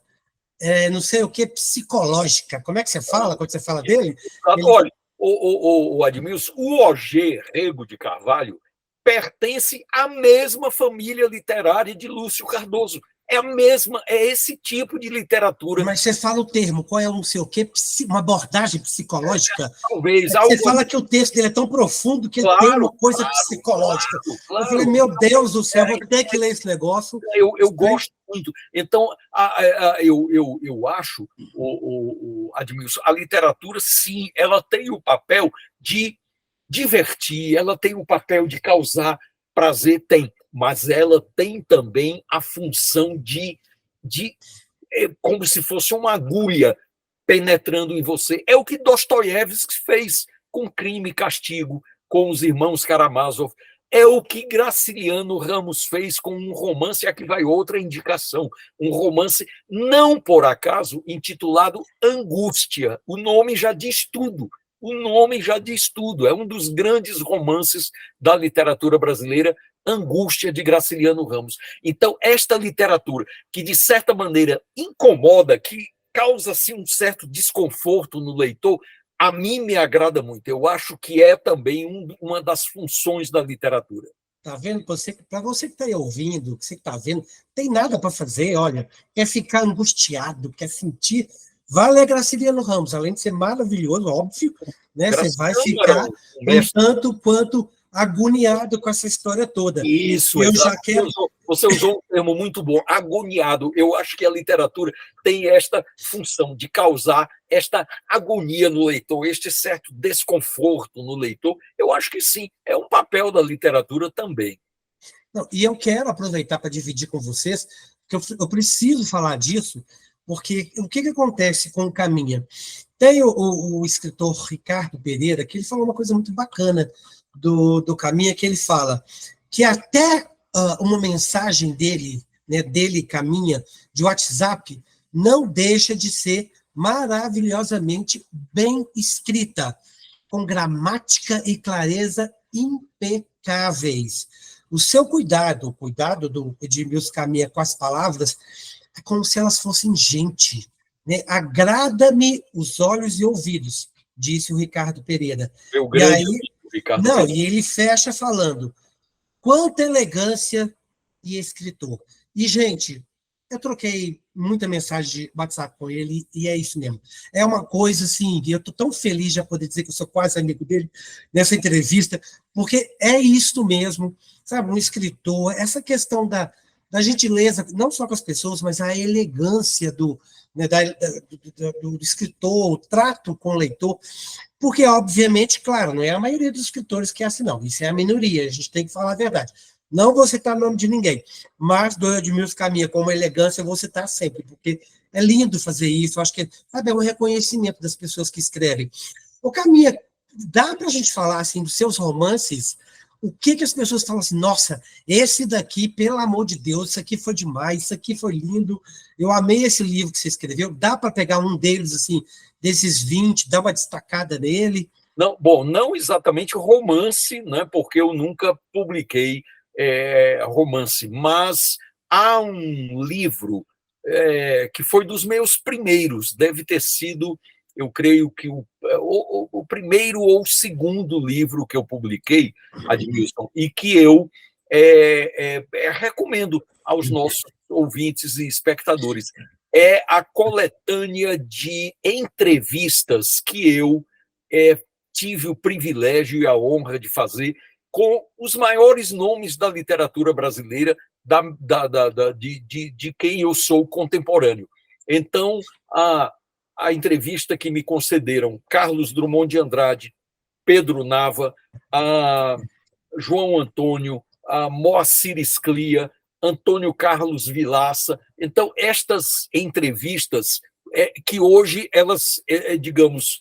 Speaker 1: Não sei o que, psicológica. Como é que você fala quando você fala dele? Ele...
Speaker 2: Olha, o Admilson, o OG Rego de Carvalho pertence à mesma família literária de Lúcio Cardoso. É a mesma, é esse tipo de literatura.
Speaker 1: Mas você fala o termo, qual é o não sei o quê, uma abordagem psicológica?
Speaker 2: Talvez.
Speaker 1: Você fala que o texto dele é tão profundo que ele tem uma coisa psicológica. Eu falei, meu Deus do céu, vou ter que ler esse negócio.
Speaker 2: Eu gosto muito. Então, eu acho, Admilson, a literatura, sim, ela tem o papel de divertir, ela tem o papel de causar prazer, tem, mas ela tem também a função de como se fosse uma agulha penetrando em você. É o que Dostoiévski fez com Crime e Castigo, com os irmãos Karamazov. É o que Graciliano Ramos fez com um romance, aqui vai outra indicação, um romance, não por acaso, intitulado Angústia. O nome já diz tudo. O nome já diz tudo. É um dos grandes romances da literatura brasileira, Angústia, de Graciliano Ramos. Então, esta literatura, que de certa maneira incomoda, que causa assim, um certo desconforto no leitor, a mim me agrada muito. Eu acho que é também uma das funções da literatura.
Speaker 1: Tá vendo? Para você que está aí ouvindo, que você está vendo, tem nada para fazer, olha, quer ficar angustiado, quer sentir, vai ler Graciliano Ramos, além de ser maravilhoso, óbvio, né? Você vai ficar um tanto quanto agoniado com essa história toda.
Speaker 2: Isso,
Speaker 1: eu já quero...
Speaker 2: Você usou um termo muito bom, agoniado. Eu acho que a literatura tem esta função de causar esta agonia no leitor, este certo desconforto no leitor. Eu acho que sim, é um papel da literatura também.
Speaker 1: Não, e eu quero aproveitar para dividir com vocês, que eu preciso falar disso, porque o que acontece com o Caminha? Tem o escritor Ricardo Pereira, que ele falou uma coisa muito bacana do Caminha, que ele fala que até uma mensagem dele, né, dele Caminha, de WhatsApp, não deixa de ser maravilhosamente bem escrita, com gramática e clareza impecáveis. O seu cuidado, o cuidado do Edmilson Caminha com as palavras, é como se elas fossem gente. Né? Agrada-me os olhos e ouvidos, disse o Ricardo Pereira.
Speaker 2: Meu grande Ricardo Pereira.
Speaker 1: E ele fecha falando, quanta elegância e escritor. E, gente, eu troquei muita mensagem de WhatsApp com ele e é isso mesmo. É uma coisa assim, e eu estou tão feliz de poder dizer que eu sou quase amigo dele nessa entrevista, porque é isto mesmo, sabe, um escritor, essa questão da gentileza, não só com as pessoas, mas a elegância do escritor, o trato com o leitor, porque, obviamente, claro, não é a maioria dos escritores que é assim, não, isso é a minoria, a gente tem que falar a verdade. Não vou citar o nome de ninguém, mas do Edmilson Caminha, como elegância, eu vou citar sempre, porque é lindo fazer isso, eu acho que sabe, é um reconhecimento das pessoas que escrevem. O Caminha, dá para a gente falar assim, dos seus romances, o que as pessoas falam assim, nossa, esse daqui, pelo amor de Deus, isso aqui foi demais, isso aqui foi lindo, eu amei esse livro que você escreveu, dá para pegar um deles, assim, desses 20, dar uma destacada nele?
Speaker 2: Não, bom, não exatamente romance, né, porque eu nunca publiquei romance, mas há um livro que foi dos meus primeiros, deve ter sido eu creio que o primeiro ou o segundo livro que eu publiquei, Admilson, e que eu recomendo aos nossos ouvintes e espectadores. É a coletânea de entrevistas que eu tive o privilégio e a honra de fazer com os maiores nomes da literatura brasileira, de quem eu sou contemporâneo. Então, a entrevista que me concederam Carlos Drummond de Andrade, Pedro Nava, João Antônio, Moacir Sclia, Antônio Carlos Vilaça. Então, estas entrevistas, que hoje elas, digamos,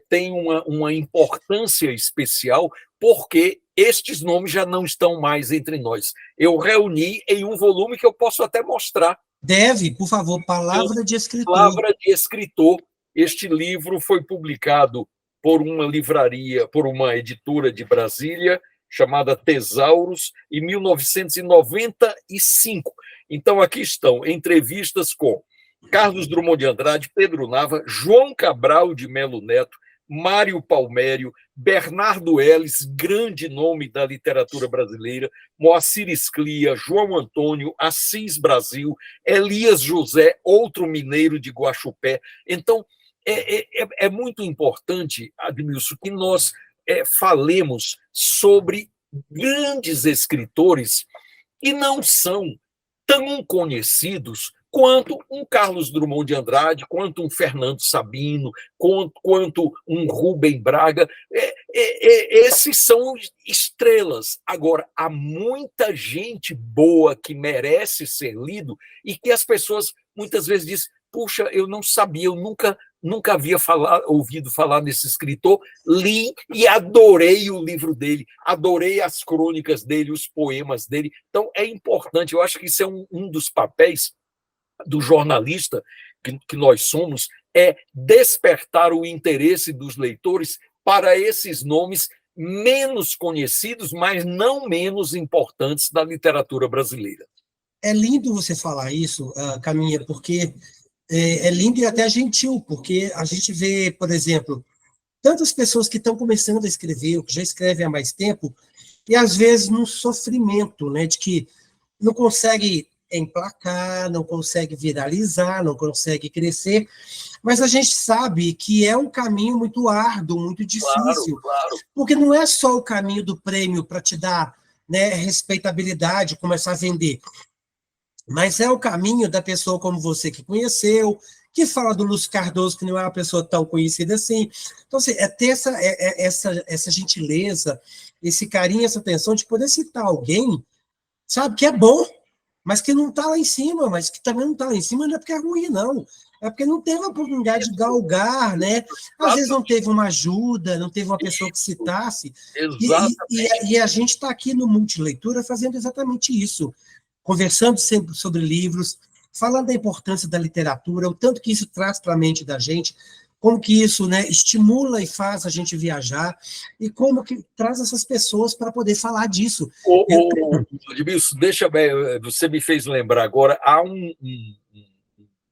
Speaker 2: têm uma importância especial, porque estes nomes já não estão mais entre nós. Eu reuni em um volume que eu posso até mostrar.
Speaker 1: Deve, por favor, Palavra de Escritor.
Speaker 2: Palavra de Escritor. Este livro foi publicado por uma livraria, por uma editora de Brasília, chamada Tesauros, em 1995. Então, aqui estão entrevistas com Carlos Drummond de Andrade, Pedro Nava, João Cabral de Melo Neto, Mário Palmério, Bernardo Ellis, grande nome da literatura brasileira, Moacir Sclia, João Antônio, Assis Brasil, Elias José, outro mineiro de Guaxupé. Então, é muito importante, Admilson, que nós falemos sobre grandes escritores que não são tão conhecidos quanto um Carlos Drummond de Andrade, quanto um Fernando Sabino, quanto um Rubem Braga. Esses são estrelas. Agora, há muita gente boa que merece ser lido e que as pessoas muitas vezes dizem: puxa, eu não sabia, eu nunca havia ouvido falar nesse escritor, li e adorei o livro dele, adorei as crônicas dele, os poemas dele. Então, é importante, eu acho que isso é um dos papéis do jornalista que nós somos, é despertar o interesse dos leitores para esses nomes menos conhecidos, mas não menos importantes da literatura brasileira.
Speaker 1: É lindo você falar isso, Caminha, porque é lindo e até gentil, porque a gente vê, por exemplo, tantas pessoas que estão começando a escrever, ou que já escrevem há mais tempo, e às vezes num sofrimento, né, de que não consegue emplacar, não consegue viralizar, não consegue crescer, mas a gente sabe que é um caminho muito árduo, muito difícil,
Speaker 2: claro.
Speaker 1: Porque não é só o caminho do prêmio para te dar, né, respeitabilidade, começar a vender, mas é o caminho da pessoa como você que conheceu, que fala do Lúcio Cardoso, que não é uma pessoa tão conhecida assim. Então, assim, é ter essa gentileza, esse carinho, essa atenção de poder citar alguém, sabe, que é bom, mas que não está lá em cima, mas que também não está lá em cima não é porque é ruim, não. É porque não teve a oportunidade de galgar, né? Às vezes não teve uma ajuda, não teve uma pessoa que citasse. E a gente está aqui no Multileitura fazendo exatamente isso, conversando sempre sobre livros, falando da importância da literatura, o tanto que isso traz para a mente da gente, como que isso, né, estimula e faz a gente viajar, e como que traz essas pessoas para poder falar disso.
Speaker 2: Edmilson, você me fez lembrar agora, há um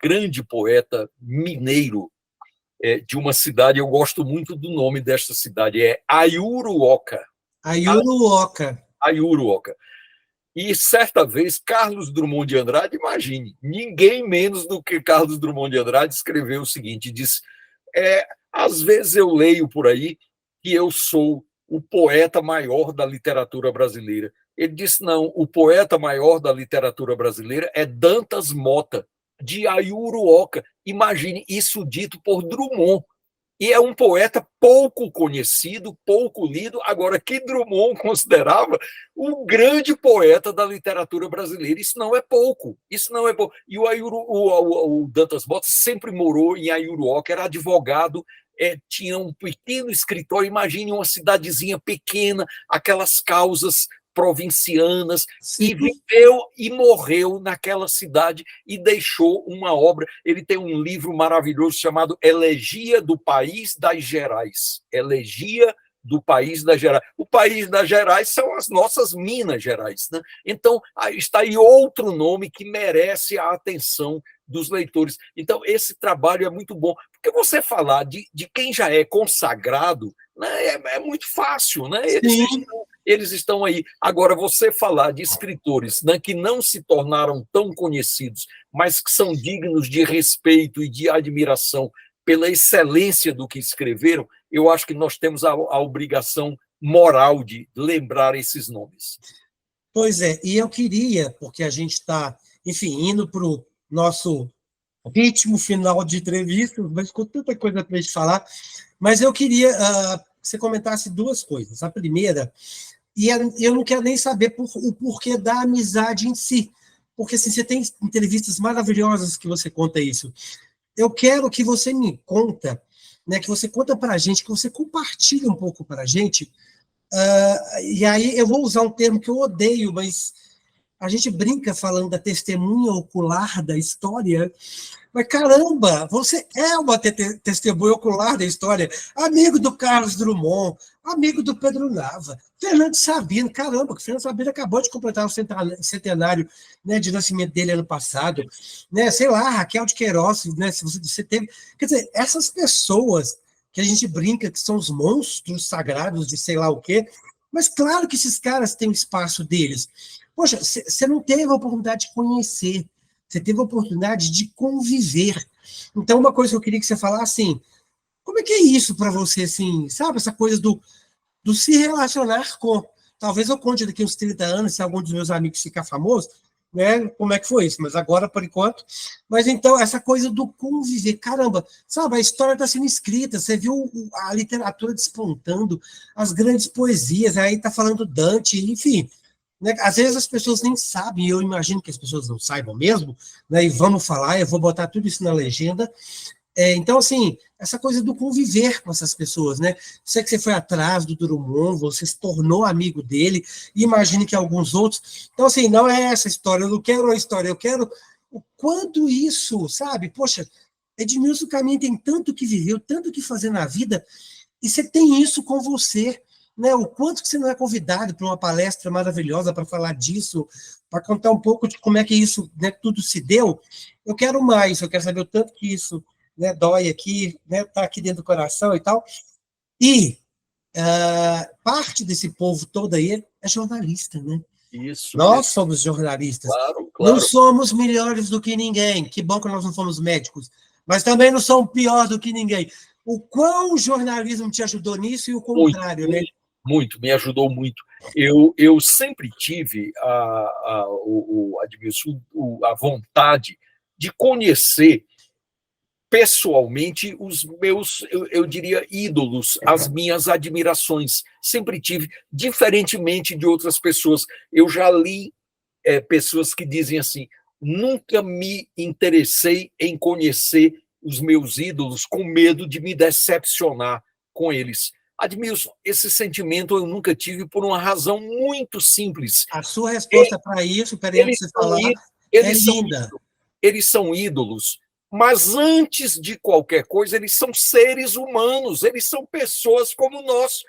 Speaker 2: grande poeta mineiro de uma cidade, eu gosto muito do nome desta cidade, é Ayuruoca. Ayuruoca. E, certa vez, Carlos Drummond de Andrade, imagine, ninguém menos do que Carlos Drummond de Andrade escreveu o seguinte, diz: às vezes eu leio por aí que eu sou o poeta maior da literatura brasileira. Ele disse: não, o poeta maior da literatura brasileira é Dantas Mota, de Ayuruoca. Imagine isso dito por Drummond. E é um poeta pouco conhecido, pouco lido, agora que Drummond considerava um grande poeta da literatura brasileira. Isso não é pouco, isso não é pouco. E o Dantas Mota sempre morou em Ayuruoca, era advogado, tinha um pequeno escritório. Imagine uma cidadezinha pequena, aquelas causas provincianas,
Speaker 1: Sim.
Speaker 2: E viveu e morreu naquela cidade e deixou uma obra. Ele tem um livro maravilhoso chamado Elegia do País das Gerais. Elegia do País das Gerais. O País das Gerais são as nossas Minas Gerais, né? Então, está aí outro nome que merece a atenção dos leitores. Então, esse trabalho é muito bom. Porque você falar de quem já é consagrado, né, é muito fácil, né? Eles estão aí. Agora, você falar de escritores, né, que não se tornaram tão conhecidos, mas que são dignos de respeito e de admiração pela excelência do que escreveram, eu acho que nós temos a obrigação moral de lembrar esses nomes.
Speaker 1: Pois é, e eu queria, porque a gente está, enfim, indo para o nosso ritmo final de entrevista, mas com tanta coisa para a gente falar, mas eu queria que você comentasse duas coisas. A primeira, eu não quero nem saber o porquê da amizade em si, porque assim, você tem entrevistas maravilhosas que você conta isso. Eu quero que você me conta, né, que você conta para a gente, que você compartilhe um pouco para a gente, e aí eu vou usar um termo que eu odeio, mas a gente brinca falando da testemunha ocular da história, mas caramba, você é uma testemunha ocular da história, amigo do Carlos Drummond, amigo do Pedro Nava, Fernando Sabino, caramba, que Fernando Sabino acabou de completar o centenário, né, de nascimento dele ano passado, né, sei lá, Raquel de Queiroz, né, se você teve, quer dizer, essas pessoas que a gente brinca que são os monstros sagrados de sei lá o quê, mas claro que esses caras têm o espaço deles. Poxa, você não teve a oportunidade de conhecer, você teve a oportunidade de conviver. Então, uma coisa que eu queria que você falasse, assim, como é que é isso para você, assim, sabe, essa coisa do se relacionar com... Talvez eu conte daqui uns 30 anos, se algum dos meus amigos ficar famoso, né, como é que foi isso, mas agora, por enquanto... Mas, então, essa coisa do conviver, caramba, sabe, a história está sendo escrita, você viu a literatura despontando, as grandes poesias, aí está falando Dante, enfim... Né? Às vezes as pessoas nem sabem, e eu imagino que as pessoas não saibam mesmo, né? E vamos falar, eu vou botar tudo isso na legenda. Então, assim, essa coisa do conviver com essas pessoas, né? Sei que você foi atrás do Drummond, você se tornou amigo dele, e imagine que alguns outros. Então, assim, não é essa história, eu não quero uma história, eu quero o quanto isso, sabe? Poxa, Edmilson Caminha tem tanto que viveu, tanto que fazer na vida, e você tem isso com você. Né, o quanto que você não é convidado para uma palestra maravilhosa para falar disso, para contar um pouco de como é que isso, né, tudo se deu. Eu quero mais, eu quero saber o tanto que isso, né, dói aqui, né, tá aqui dentro do coração e tal. E parte desse povo todo aí é jornalista, né?
Speaker 2: Isso
Speaker 1: Nós
Speaker 2: mesmo.
Speaker 1: somos jornalistas.
Speaker 2: Claro,
Speaker 1: Não
Speaker 2: claro.
Speaker 1: somos melhores do que ninguém. Que bom que nós não fomos médicos. Mas também não somos pior do que ninguém. O quão o jornalismo te ajudou nisso e o contrário, né?
Speaker 2: Muito, me ajudou muito. Eu sempre tive, Admilson, a vontade de conhecer pessoalmente os meus, eu diria, ídolos, as minhas admirações. Sempre tive, diferentemente de outras pessoas. Eu já li pessoas que dizem assim, nunca me interessei em conhecer os meus ídolos com medo de me decepcionar com eles. Admilson, esse sentimento eu nunca tive por uma razão muito simples.
Speaker 1: A sua resposta para isso, peraí, antes de você falar, é linda.
Speaker 2: Eles são ídolos, mas antes de qualquer coisa, eles são seres humanos, eles são pessoas como nós,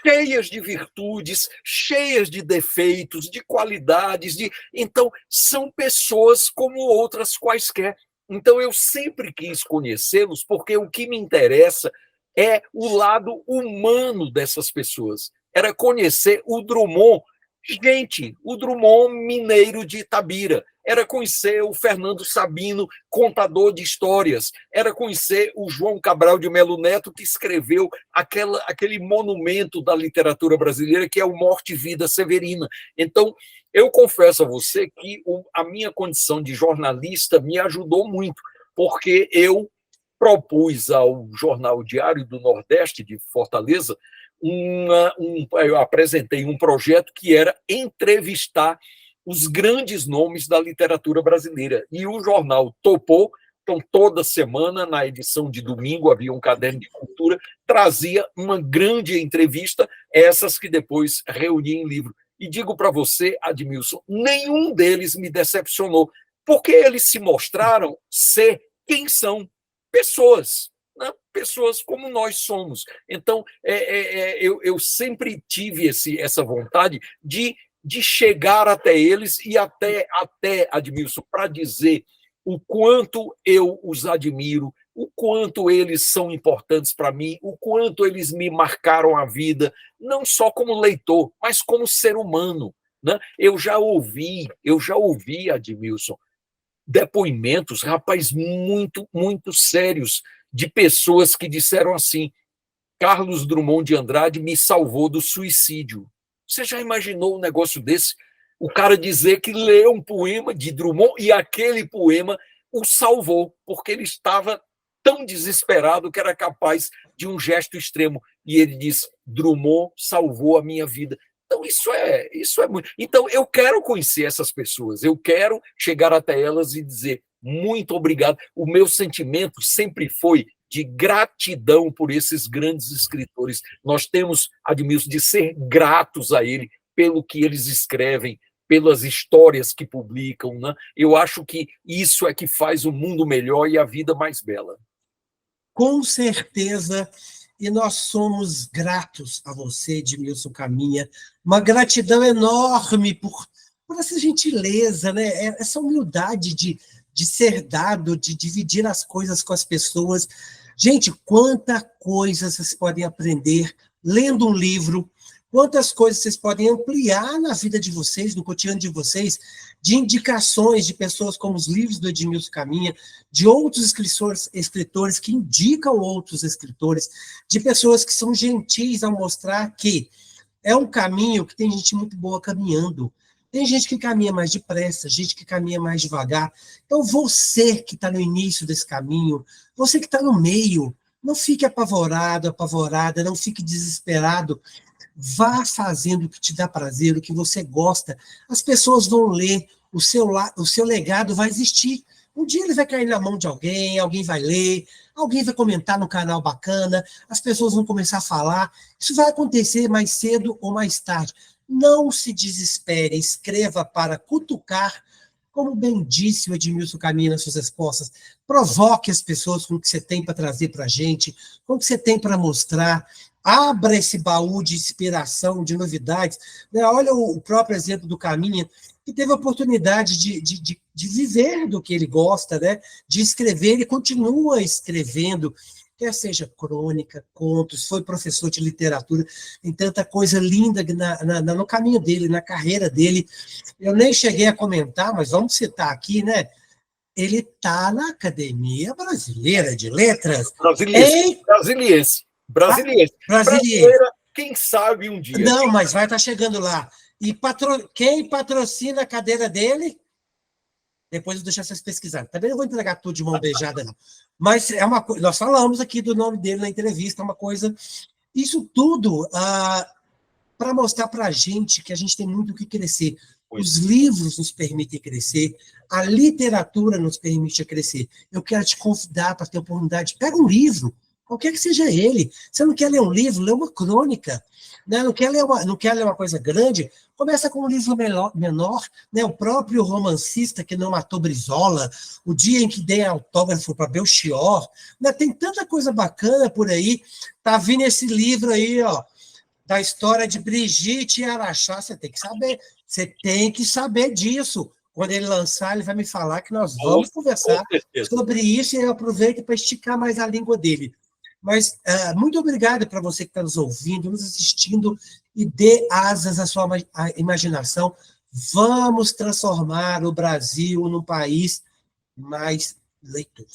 Speaker 2: cheias de virtudes, cheias de defeitos, de qualidades, então são pessoas como outras quaisquer. Então eu sempre quis conhecê-los, porque o que me interessa é o lado humano dessas pessoas. Era conhecer o Drummond, gente, o Drummond mineiro de Itabira, era conhecer o Fernando Sabino, contador de histórias, era conhecer o João Cabral de Melo Neto, que escreveu aquele monumento da literatura brasileira, que é o Morte e Vida Severina. Então, eu confesso a você que a minha condição de jornalista me ajudou muito, porque eu propus ao Jornal Diário do Nordeste, de Fortaleza, eu apresentei um projeto que era entrevistar os grandes nomes da literatura brasileira. E o jornal topou, então toda semana, na edição de domingo, havia um caderno de cultura, trazia uma grande entrevista, essas que depois reunia em livro. E digo para você, Admilson, nenhum deles me decepcionou, porque eles se mostraram ser quem são, pessoas, né? Pessoas como nós somos. Então, eu sempre tive essa vontade de chegar até eles e até Admilson, para dizer o quanto eu os admiro, o quanto eles são importantes para mim, o quanto eles me marcaram a vida, não só como leitor, mas como ser humano, né? Eu já ouvi, Admilson, depoimentos, rapaz, muito, muito sérios, de pessoas que disseram assim: Carlos Drummond de Andrade me salvou do suicídio. Você já imaginou um negócio desse? O cara dizer que leu um poema de Drummond e aquele poema o salvou, porque ele estava tão desesperado que era capaz de um gesto extremo. E ele diz: Drummond salvou a minha vida. Então, isso é muito. Então, eu quero conhecer essas pessoas, eu quero chegar até elas e dizer muito obrigado. O meu sentimento sempre foi de gratidão por esses grandes escritores. Nós temos, Admilson, de ser gratos a ele pelo que eles escrevem, pelas histórias que publicam, né? Eu acho que isso é que faz o mundo melhor e a vida mais bela.
Speaker 1: Com certeza, e nós somos gratos a você, Edmilson Caminha, uma gratidão enorme por essa gentileza, né? Essa humildade de ser dado, de dividir as coisas com as pessoas. Gente, quanta coisa vocês podem aprender lendo um livro, quantas coisas vocês podem ampliar na vida de vocês, no cotidiano de vocês, de indicações de pessoas como os livros do Edmilson Caminha, de outros escritores que indicam outros escritores, de pessoas que são gentis ao mostrar que é um caminho que tem gente muito boa caminhando. Tem gente que caminha mais depressa, gente que caminha mais devagar. Então, você que está no início desse caminho, você que está no meio, não fique apavorado, apavorada, não fique desesperado. Vá fazendo o que te dá prazer, o que você gosta. As pessoas vão ler, o seu legado vai existir. Um dia ele vai cair na mão de alguém, alguém vai ler, alguém vai comentar no canal bacana, as pessoas vão começar a falar. Isso vai acontecer mais cedo ou mais tarde. Não se desespere, escreva para cutucar, como bem disse o Edmilson Caminha nas suas respostas. Provoque as pessoas com o que você tem para trazer para a gente, com o que você tem para mostrar. Abra esse baú de inspiração, de novidades. Olha o próprio exemplo do Caminha, que teve a oportunidade de viver do que ele gosta, né? De escrever, ele continua escrevendo, quer seja crônica, contos, foi professor de literatura, tem tanta coisa linda no caminho dele, na carreira dele. Eu nem cheguei a comentar, mas vamos citar aqui, né? Ele está na Academia Brasileira de Letras.
Speaker 2: Brasileira, quem sabe um dia.
Speaker 1: Não, mas vai estar chegando lá. E quem patrocina a cadeira dele? Depois eu deixo vocês pesquisarem. Também não vou entregar tudo de mão beijada, não. Mas é uma coisa. Nós falamos aqui do nome dele na entrevista, é uma coisa. Isso tudo para mostrar para a gente que a gente tem muito o que crescer. Os livros nos permitem crescer, a literatura nos permite crescer. Eu quero te convidar para ter a oportunidade. Pega um livro, qualquer que seja ele. Você não quer ler um livro, lê uma crônica. Né? Não quer ler uma coisa grande, começa com um livro menor, né? O próprio romancista que não matou Brizola, O Dia em que Dei Autógrafo para Belchior, né? Tem tanta coisa bacana por aí. Tá vindo esse livro aí, ó, da história de Brigitte e Araxá. Você tem que saber disso. Quando ele lançar, ele vai me falar que nós vamos conversar sobre isso, e eu aproveito para esticar mais a língua dele. Mas muito obrigado para você que está nos ouvindo, nos assistindo, e dê asas à sua imaginação. Vamos transformar o Brasil num país mais leitor.